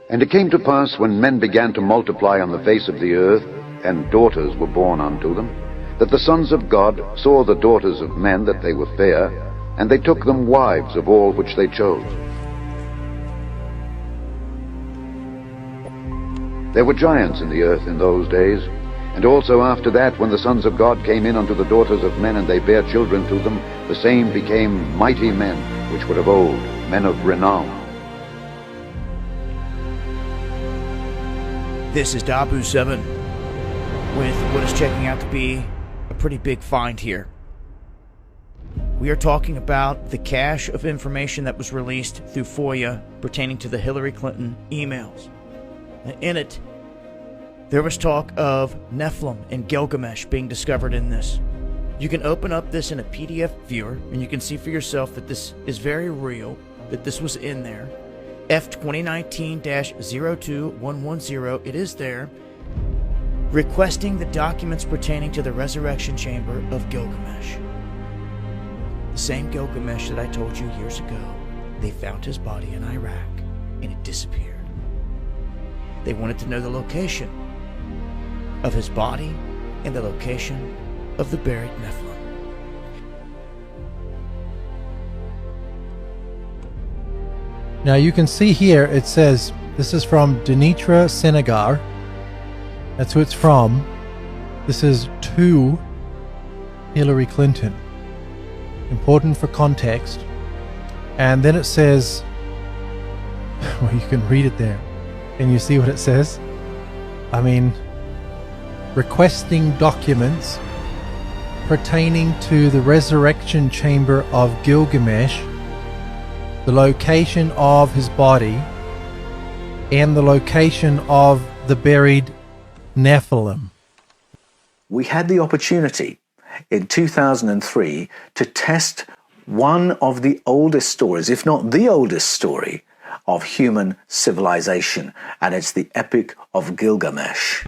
And it came to pass, when men began to multiply on the face of the earth, and daughters were born unto them, that the sons of God saw the daughters of men that they were fair, and they took them wives of all which they chose. There were giants in the earth in those days, and also after that, when the sons of God came in unto the daughters of men, and they bare children to them, the same became mighty men, which were of old, men of renown. This is Dabu7 with what is checking out to be a pretty big find here. We are talking about the cache of information that was released through FOIA pertaining to the Hillary Clinton emails. In it, there was talk of Nephilim and Gilgamesh being discovered in this. You can open up this in a PDF viewer, and you can see for yourself that this is very real, that this was in there. F2019-02110, it is there, requesting the documents pertaining to the resurrection chamber of Gilgamesh. The same Gilgamesh that I told you years ago. They found his body in Iraq, and it disappeared. They wanted to know the location of his body and the location of the buried Nephilim. Now you can see here it says this is from Denitra Senegar. That's who it's from. This is to Hillary Clinton. Important for context. And then it says, well, you can read it there. Can you see what it says? I mean, requesting documents pertaining to the resurrection chamber of Gilgamesh, the location of his body, and the location of the buried Nephilim. We had the opportunity in 2003 to test one of the oldest stories, if not the oldest story, of human civilization, and it's the Epic of Gilgamesh.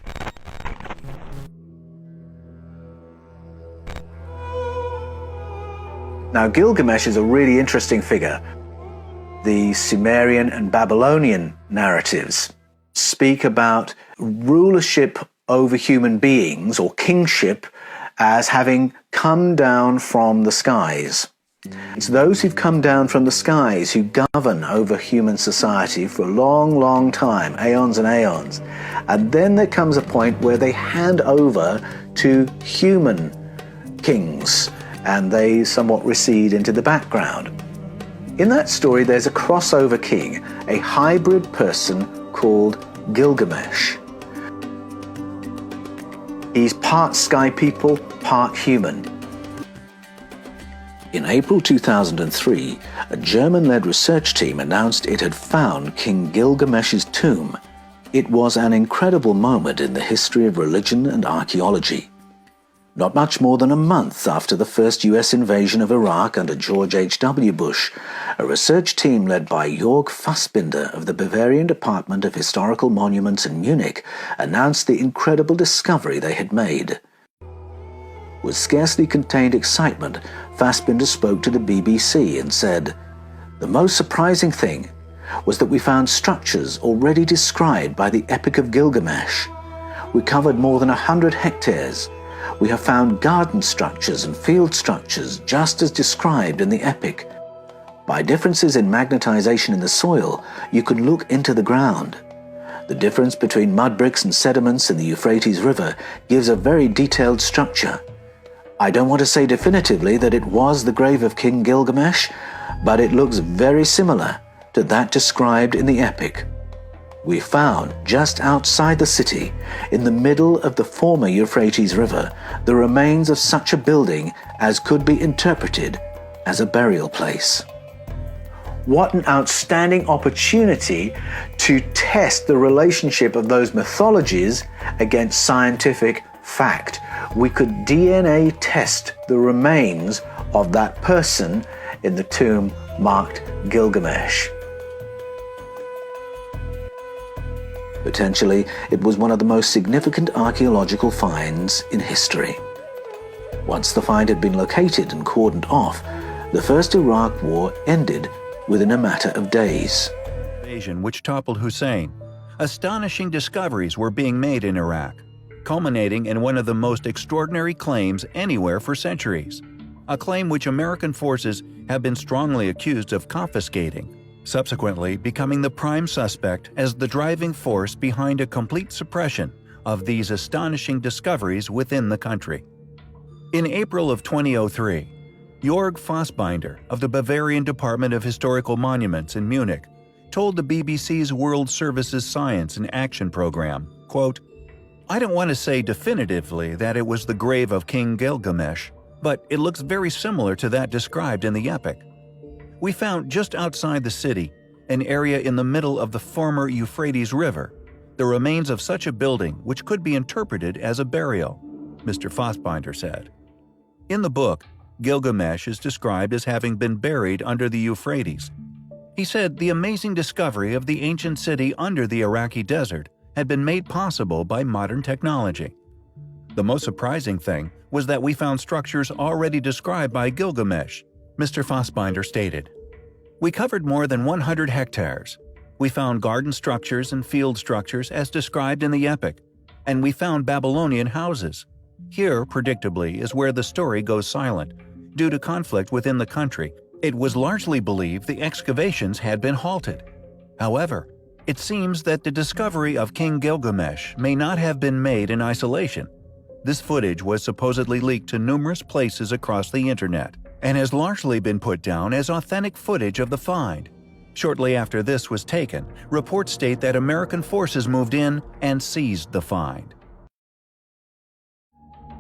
Now, Gilgamesh is a really interesting figure. The Sumerian and Babylonian narratives speak about rulership over human beings, or kingship, as having come down from the skies. It's those who've come down from the skies who govern over human society for a long, long time, aeons and aeons. And then there comes a point where they hand over to human kings, and they somewhat recede into the background. In that story, there's a crossover king, a hybrid person called Gilgamesh. He's part sky people, part human. In April 2003, a German-led research team announced it had found King Gilgamesh's tomb. It was an incredible moment in the history of religion and archaeology. Not much more than a month after the first US invasion of Iraq under George H.W. Bush, a research team led by Jörg Fassbinder of the Bavarian Department of Historical Monuments in Munich announced the incredible discovery they had made. With scarcely contained excitement, Fassbinder spoke to the BBC and said, "The most surprising thing was that we found structures already described by the Epic of Gilgamesh. We covered more than 100 hectares. We have found garden structures and field structures just as described in the Epic. By differences in magnetization in the soil, you can look into the ground. The difference between mud bricks and sediments in the Euphrates River gives a very detailed structure. I don't want to say definitively that it was the grave of King Gilgamesh, but it looks very similar to that described in the Epic. We found, just outside the city, in the middle of the former Euphrates River, the remains of such a building as could be interpreted as a burial place." What an outstanding opportunity to test the relationship of those mythologies against scientific fact. We could DNA test the remains of that person in the tomb marked Gilgamesh. Potentially, it was one of the most significant archaeological finds in history. Once the find had been located and cordoned off, the First Iraq War ended within a matter of days. Invasion which toppled Hussein Astonishing discoveries were being made in Iraq, culminating in one of the most extraordinary claims anywhere for centuries, a claim which American forces have been strongly accused of confiscating, subsequently becoming the prime suspect as the driving force behind a complete suppression of these astonishing discoveries within the country. In April of 2003, Jörg Fassbinder of the Bavarian Department of Historical Monuments in Munich told the BBC's World Services Science and Action program, quote, "I don't want to say definitively that it was the grave of King Gilgamesh, but it looks very similar to that described in the epic. We found just outside the city, an area in the middle of the former Euphrates River, the remains of such a building which could be interpreted as a burial," Mr. Fassbinder said. In the book, Gilgamesh is described as having been buried under the Euphrates. He said the amazing discovery of the ancient city under the Iraqi desert had been made possible by modern technology. The most surprising thing was that we found structures already described by Gilgamesh, Mr. Fassbinder stated. We covered more than 100 hectares. We found garden structures and field structures as described in the epic, and we found Babylonian houses. Here, predictably, is where the story goes silent. Due to conflict within the country, it was largely believed the excavations had been halted. However, it seems that the discovery of King Gilgamesh may not have been made in isolation. This footage was supposedly leaked to numerous places across the internet and has largely been put down as authentic footage of the find. Shortly after this was taken, reports state that American forces moved in and seized the find.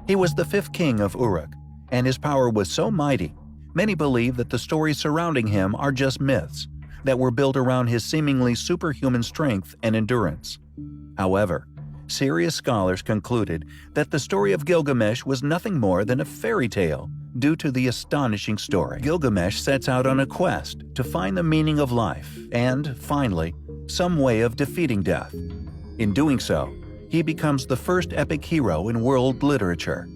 He was the fifth king of Uruk, and his power was so mighty, many believe that the stories surrounding him are just myths that were built around his seemingly superhuman strength and endurance. However, serious scholars concluded that the story of Gilgamesh was nothing more than a fairy tale due to the astonishing story. Gilgamesh sets out on a quest to find the meaning of life and, finally, some way of defeating death. In doing so, he becomes the first epic hero in world literature.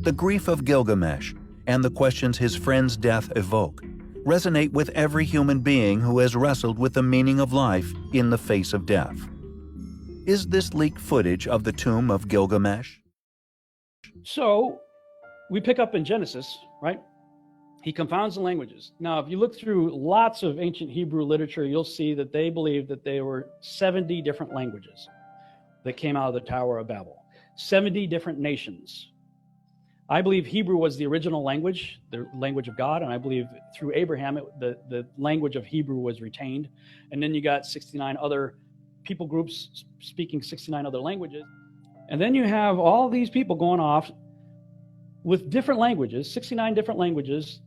The grief of Gilgamesh and the questions his friend's death evoke resonate with every human being who has wrestled with the meaning of life in the face of death. Is this leaked footage of the tomb of Gilgamesh? So, we pick up in Genesis, right? He confounds the languages. Now, if you look through lots of ancient Hebrew literature, you'll see that they believe that there were 70 different languages that came out of the Tower of Babel. 70 different nations. I believe Hebrew was the original language, the language of God, and I believe through Abraham, the language of Hebrew was retained. And then you got 69 other people groups speaking 69 other languages. And then you have all these people going off with different languages, 69 different languages,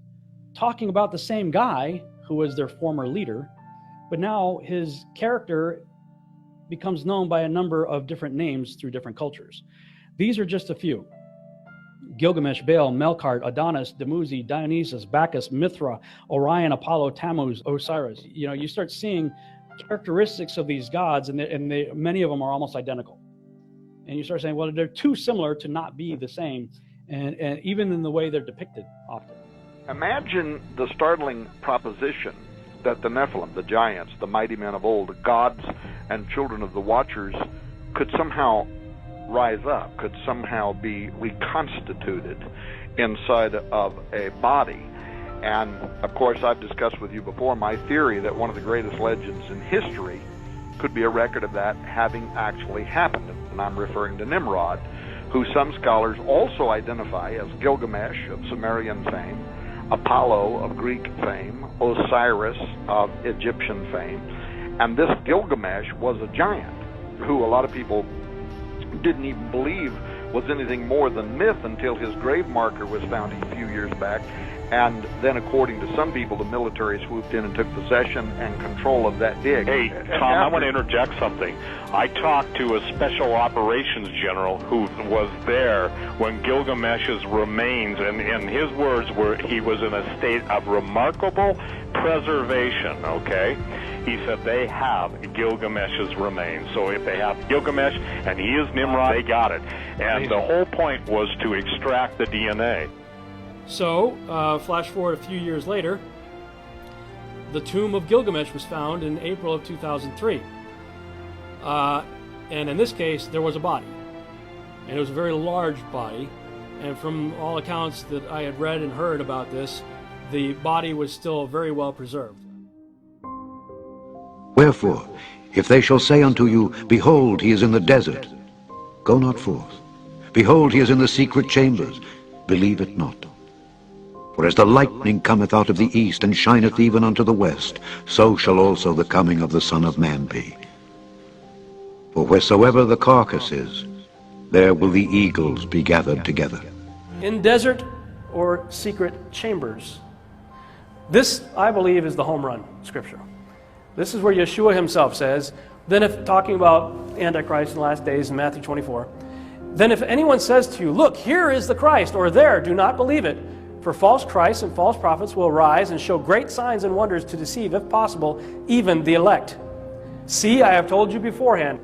talking about the same guy who was their former leader, but now his character becomes known by a number of different names through different cultures. These are just a few. Gilgamesh, Baal, Melkart, Adonis, Dumuzi, Dionysus, Bacchus, Mithra, Orion, Apollo, Tammuz, Osiris. You know, you start seeing characteristics of these gods, and many of them are almost identical. And you start saying, well, they're too similar to not be the same, and even in the way they're depicted often. Imagine the startling proposition that the Nephilim, the giants, the mighty men of old, the gods and children of the Watchers, could somehow rise up, could somehow be reconstituted inside of a body. And of course, I've discussed with you before my theory that one of the greatest legends in history could be a record of that having actually happened. And I'm referring to Nimrod, who some scholars also identify as Gilgamesh of Sumerian fame, Apollo of Greek fame, Osiris of Egyptian fame. And this Gilgamesh was a giant who a lot of people didn't even believe was anything more than myth until his grave marker was found a few years back. And then, according to some people, the military swooped in and took possession and control of that dig. Hey, Tom, I want to interject something. I talked to a special operations general who was there when Gilgamesh's remains, and his words were he was in a state of remarkable preservation, okay? He said they have Gilgamesh's remains. So if they have Gilgamesh and he is Nimrod, they got it. And the whole point was to extract the DNA. So, flash forward a few years later, the tomb of Gilgamesh was found in April of 2003. And in this case, there was a body. And it was a very large body. And from all accounts that I had read and heard about this, the body was still very well preserved. Wherefore, if they shall say unto you, Behold, he is in the desert, go not forth. Behold, he is in the secret chambers, believe it not. For as the lightning cometh out of the east, and shineth even unto the west, so shall also the coming of the Son of Man be. For wheresoever the carcass is, there will the eagles be gathered together. In desert or secret chambers. This, I believe, is the home run scripture. This is where Yeshua himself says, then if talking about Antichrist in the last days in Matthew 24, then if anyone says to you, look, here is the Christ, or there, do not believe it. For false Christs and false prophets will rise and show great signs and wonders to deceive, if possible, even the elect. See, I have told you beforehand.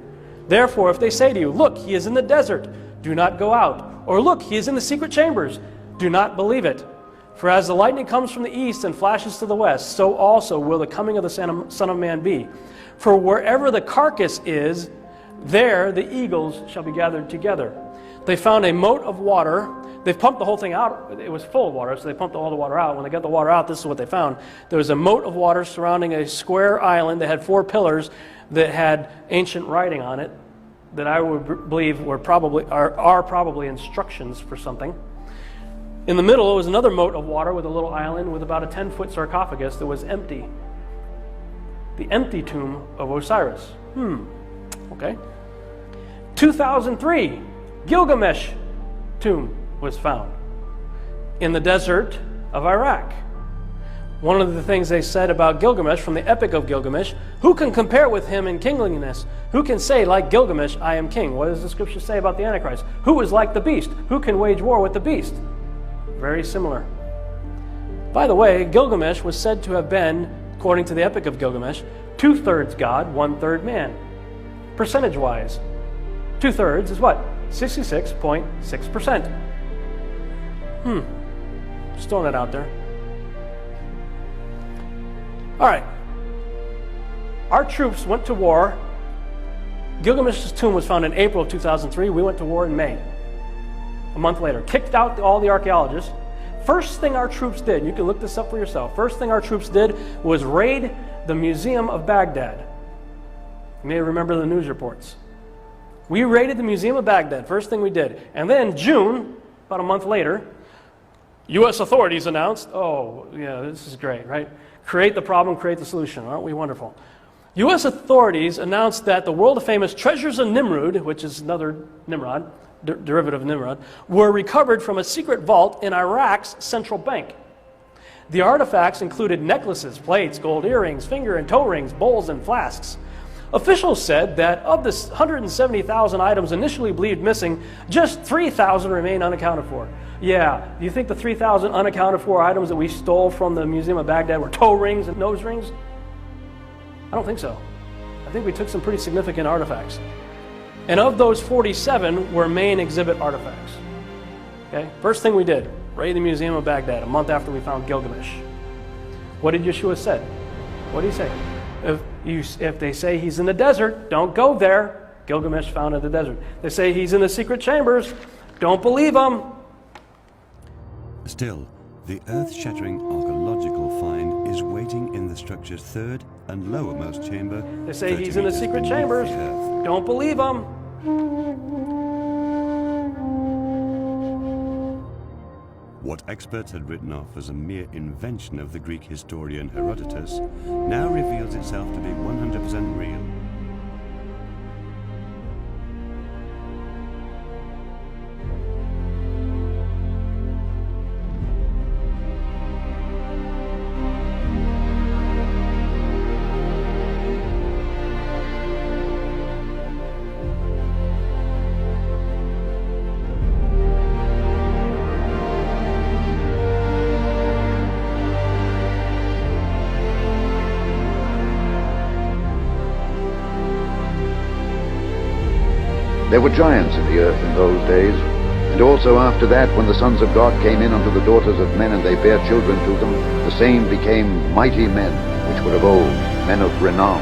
Therefore, if they say to you, look, he is in the desert, do not go out. Or look, he is in the secret chambers, do not believe it. For as the lightning comes from the east and flashes to the west, so also will the coming of the Son of Man be. For wherever the carcass is, there the eagles shall be gathered together. They found a moat of water. They've pumped the whole thing out. It was full of water, so they pumped all the water out. When they got the water out, this is what they found. There was a moat of water surrounding a square island that had 4 pillars that had ancient writing on it that I would believe were are probably instructions for something. In the middle was another moat of water with a little island with about a 10-foot sarcophagus that was empty. The empty tomb of Osiris. Okay. 2003, Gilgamesh tomb was found in the desert of Iraq. One of the things they said about Gilgamesh from the Epic of Gilgamesh, who can compare with him in kingliness? Who can say, like Gilgamesh, I am king? What does the scripture say about the Antichrist? Who is like the beast? Who can wage war with the beast? Very similar. By the way, Gilgamesh was said to have been, according to the Epic of Gilgamesh, 2/3 God, 1/3 man. Percentage-wise, 2/3 is what? 66.6%. Just throwing that out there. All right. Our troops went to war. Gilgamesh's tomb was found in April of 2003. We went to war in May. A month later. Kicked out all the archaeologists. First thing our troops did, you can look this up for yourself, first thing our troops did was raid the Museum of Baghdad. You may remember the news reports. We raided the Museum of Baghdad, first thing we did. And then June, about a month later, U.S. authorities announced, oh, yeah, this is great, right? Create the problem, create the solution. Aren't we wonderful? U.S. authorities announced that the world-famous treasures of Nimrud, which is another Nimrod, derivative of Nimrod, were recovered from a secret vault in Iraq's central bank. The artifacts included necklaces, plates, gold earrings, finger and toe rings, bowls, and flasks. Officials said that of the 170,000 items initially believed missing, just 3,000 remain unaccounted for. Yeah, do you think the 3,000 unaccounted for items that we stole from the Museum of Baghdad were toe rings and nose rings? I don't think so. I think we took some pretty significant artifacts. And of those 47 were main exhibit artifacts. Okay, first thing we did, raid the Museum of Baghdad a month after we found Gilgamesh. What did Yeshua say? What did he say? If they say he's in the desert, don't go there. Gilgamesh found in the desert. They say he's in the secret chambers, don't believe them. Still, the earth-shattering archaeological find is waiting in the structure's third and lowermost chamber. They say he's in the secret chambers, don't believe them. What experts had written off as a mere invention of the Greek historian Herodotus now reveals itself to be 100% real. There were giants in the earth in those days, and also after that, when the sons of God came in unto the daughters of men, and they bare children to them, the same became mighty men, which were of old, men of renown.